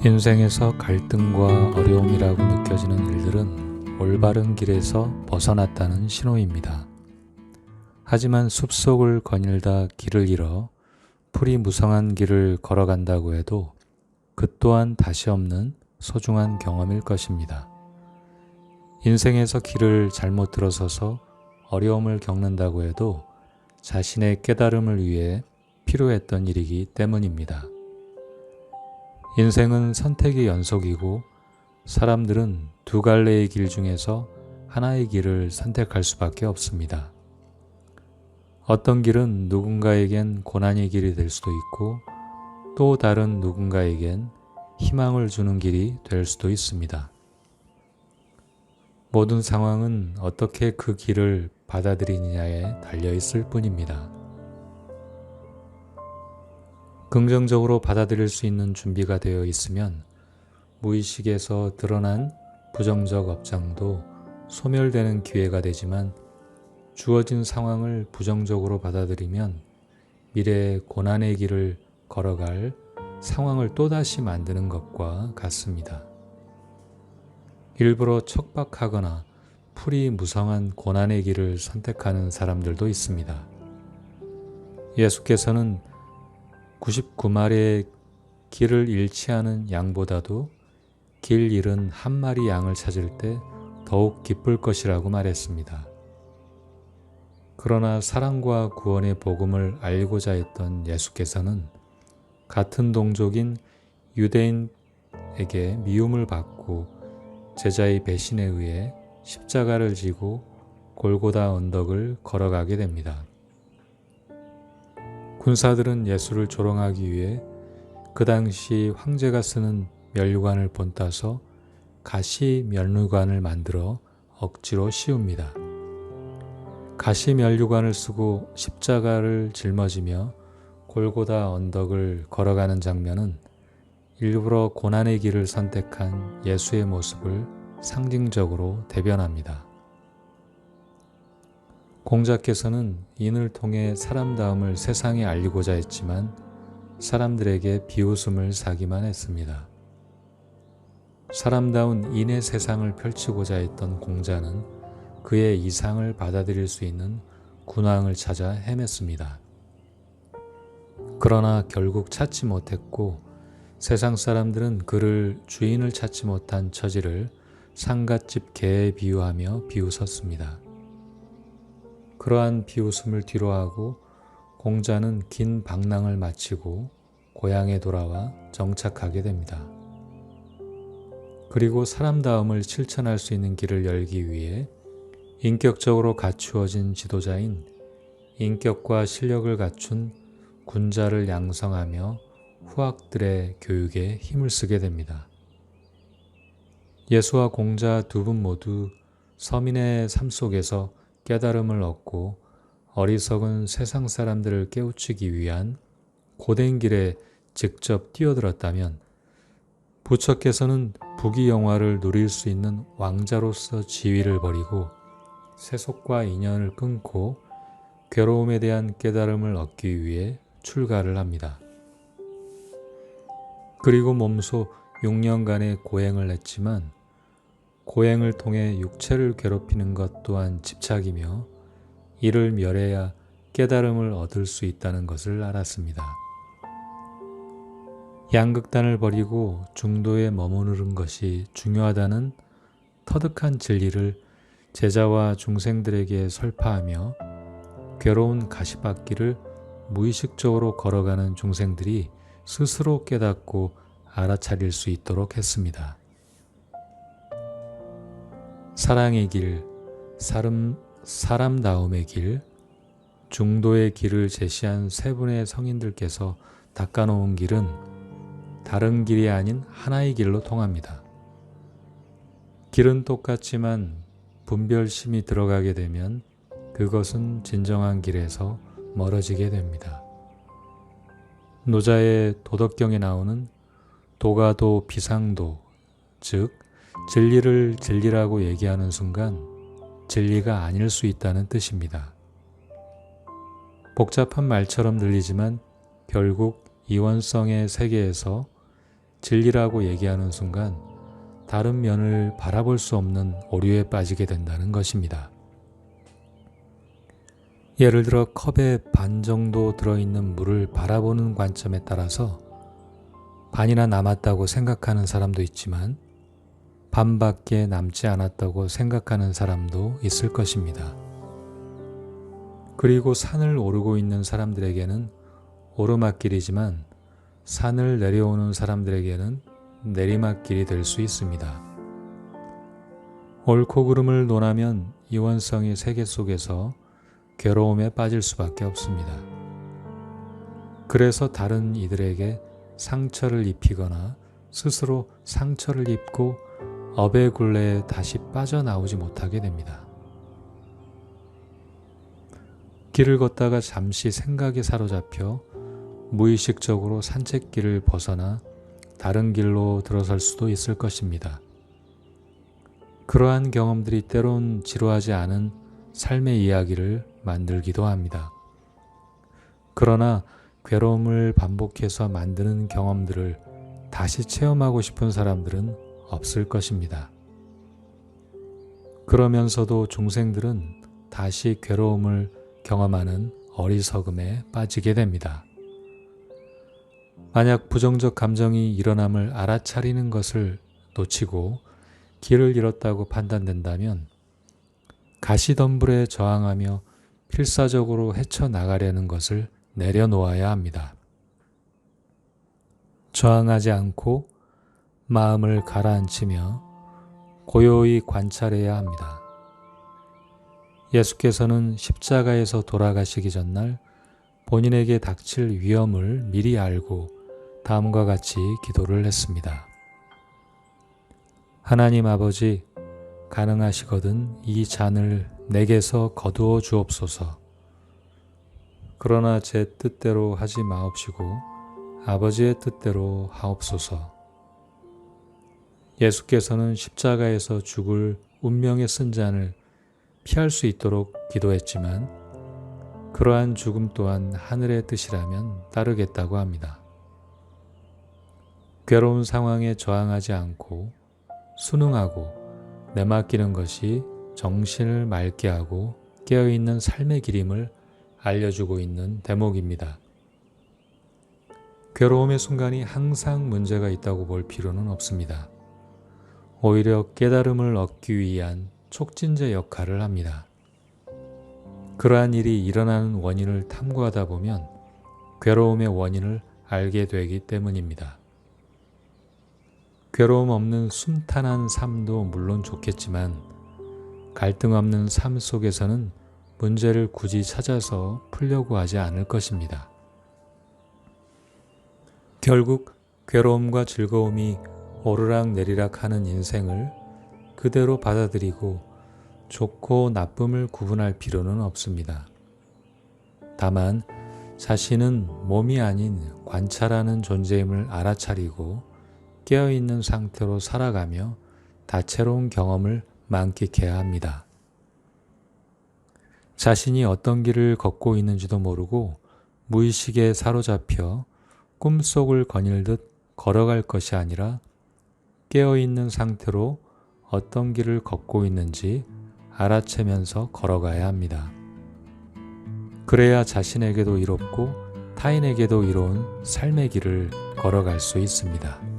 인생에서 갈등과 어려움이라고 느껴지는 일들은 올바른 길에서 벗어났다는 신호입니다. 하지만 숲속을 거닐다 길을 잃어 풀이 무성한 길을 걸어간다고 해도 그 또한 다시 없는 소중한 경험일 것입니다. 인생에서 길을 잘못 들어서서 어려움을 겪는다고 해도 자신의 깨달음을 위해 필요했던 일이기 때문입니다. 인생은 선택의 연속이고 사람들은 두 갈래의 길 중에서 하나의 길을 선택할 수밖에 없습니다. 어떤 길은 누군가에겐 고난의 길이 될 수도 있고 또 다른 누군가에겐 희망을 주는 길이 될 수도 있습니다. 모든 상황은 어떻게 그 길을 받아들이느냐에 달려 있을 뿐입니다. 긍정적으로 받아들일 수 있는 준비가 되어 있으면 무의식에서 드러난 부정적 업장도 소멸되는 기회가 되지만 주어진 상황을 부정적으로 받아들이면 미래의 고난의 길을 걸어갈 상황을 또다시 만드는 것과 같습니다. 일부러 척박하거나 풀이 무성한 고난의 길을 선택하는 사람들도 있습니다. 예수께서는 99마리의 길을 잃지 않은 양보다도 길 잃은 한 마리 양을 찾을 때 더욱 기쁠 것이라고 말했습니다. 그러나 사랑과 구원의 복음을 알고자 했던 예수께서는 같은 동족인 유대인에게 미움을 받고 제자의 배신에 의해 십자가를 지고 골고다 언덕을 걸어가게 됩니다. 군사들은 예수를 조롱하기 위해 그 당시 황제가 쓰는 면류관을 본따서 가시 면류관을 만들어 억지로 씌웁니다. 가시 면류관을 쓰고 십자가를 짊어지며 골고다 언덕을 걸어가는 장면은 일부러 고난의 길을 선택한 예수의 모습을 상징적으로 대변합니다. 공자께서는 인을 통해 사람다움을 세상에 알리고자 했지만 사람들에게 비웃음을 사기만 했습니다. 사람다운 인의 세상을 펼치고자 했던 공자는 그의 이상을 받아들일 수 있는 군왕을 찾아 헤맸습니다. 그러나 결국 찾지 못했고 세상 사람들은 그를 주인을 찾지 못한 처지를 상갓집 개에 비유하며 비웃었습니다. 그러한 비웃음을 뒤로하고 공자는 긴 방랑을 마치고 고향에 돌아와 정착하게 됩니다. 그리고 사람다움을 실천할 수 있는 길을 열기 위해 인격적으로 갖추어진 지도자인 인격과 실력을 갖춘 군자를 양성하며 후학들의 교육에 힘을 쓰게 됩니다. 예수와 공자 두 분 모두 서민의 삶 속에서 깨달음을 얻고 어리석은 세상 사람들을 깨우치기 위한 고된 길에 직접 뛰어들었다면 부처께서는 부귀영화를 누릴 수 있는 왕자로서 지위를 버리고 세속과 인연을 끊고 괴로움에 대한 깨달음을 얻기 위해 출가를 합니다. 그리고 몸소 6년간의 고행을 했지만 고행을 통해 육체를 괴롭히는 것 또한 집착이며 이를 멸해야 깨달음을 얻을 수 있다는 것을 알았습니다. 양극단을 버리고 중도에 머무르는 것이 중요하다는 터득한 진리를 제자와 중생들에게 설파하며 괴로운 가시밭길을 무의식적으로 걸어가는 중생들이 스스로 깨닫고 알아차릴 수 있도록 했습니다. 사랑의 길, 사람다움의 길, 중도의 길을 제시한 세 분의 성인들께서 닦아놓은 길은 다른 길이 아닌 하나의 길로 통합니다. 길은 똑같지만 분별심이 들어가게 되면 그것은 진정한 길에서 멀어지게 됩니다. 노자의 도덕경에 나오는 도가도 비상도, 즉 진리를 진리라고 얘기하는 순간 진리가 아닐 수 있다는 뜻입니다. 복잡한 말처럼 들리지만 결국 이원성의 세계에서 진리라고 얘기하는 순간 다른 면을 바라볼 수 없는 오류에 빠지게 된다는 것입니다. 예를 들어 컵에 반 정도 들어있는 물을 바라보는 관점에 따라서 반이나 남았다고 생각하는 사람도 있지만 반밖에 남지 않았다고 생각하는 사람도 있을 것입니다. 그리고 산을 오르고 있는 사람들에게는 오르막길이지만 산을 내려오는 사람들에게는 내리막길이 될 수 있습니다. 옳고 그름을 논하면 이원성의 세계 속에서 괴로움에 빠질 수밖에 없습니다. 그래서 다른 이들에게 상처를 입히거나 스스로 상처를 입고 업의 굴레에 다시 빠져나오지 못하게 됩니다. 길을 걷다가 잠시 생각에 사로잡혀 무의식적으로 산책길을 벗어나 다른 길로 들어설 수도 있을 것입니다. 그러한 경험들이 때론 지루하지 않은 삶의 이야기를 만들기도 합니다. 그러나 괴로움을 반복해서 만드는 경험들을 다시 체험하고 싶은 사람들은 없을 것입니다. 그러면서도 중생들은 다시 괴로움을 경험하는 어리석음에 빠지게 됩니다. 만약 부정적 감정이 일어남을 알아차리는 것을 놓치고 길을 잃었다고 판단된다면 가시덤불에 저항하며 필사적으로 헤쳐나가려는 것을 내려놓아야 합니다. 저항하지 않고 마음을 가라앉히며 고요히 관찰해야 합니다. 예수께서는 십자가에서 돌아가시기 전날 본인에게 닥칠 위험을 미리 알고 다음과 같이 기도를 했습니다. 하나님 아버지, 가능하시거든 이 잔을 내게서 거두어 주옵소서. 그러나 제 뜻대로 하지 마옵시고 아버지의 뜻대로 하옵소서. 예수께서는 십자가에서 죽을 운명의 쓴 잔을 피할 수 있도록 기도했지만 그러한 죽음 또한 하늘의 뜻이라면 따르겠다고 합니다. 괴로운 상황에 저항하지 않고 순응하고 내맡기는 것이 정신을 맑게 하고 깨어있는 삶의 길임을 알려주고 있는 대목입니다. 괴로움의 순간이 항상 문제가 있다고 볼 필요는 없습니다. 오히려 깨달음을 얻기 위한 촉진제 역할을 합니다. 그러한 일이 일어나는 원인을 탐구하다 보면 괴로움의 원인을 알게 되기 때문입니다. 괴로움 없는 순탄한 삶도 물론 좋겠지만 갈등 없는 삶 속에서는 문제를 굳이 찾아서 풀려고 하지 않을 것입니다. 결국 괴로움과 즐거움이 오르락내리락 하는 인생을 그대로 받아들이고 좋고 나쁨을 구분할 필요는 없습니다. 다만 자신은 몸이 아닌 관찰하는 존재임을 알아차리고 깨어있는 상태로 살아가며 다채로운 경험을 만끽해야 합니다. 자신이 어떤 길을 걷고 있는지도 모르고 무의식에 사로잡혀 꿈속을 거닐듯 걸어갈 것이 아니라 깨어있는 상태로 어떤 길을 걷고 있는지 알아채면서 걸어가야 합니다. 그래야 자신에게도 이롭고 타인에게도 이로운 삶의 길을 걸어갈 수 있습니다.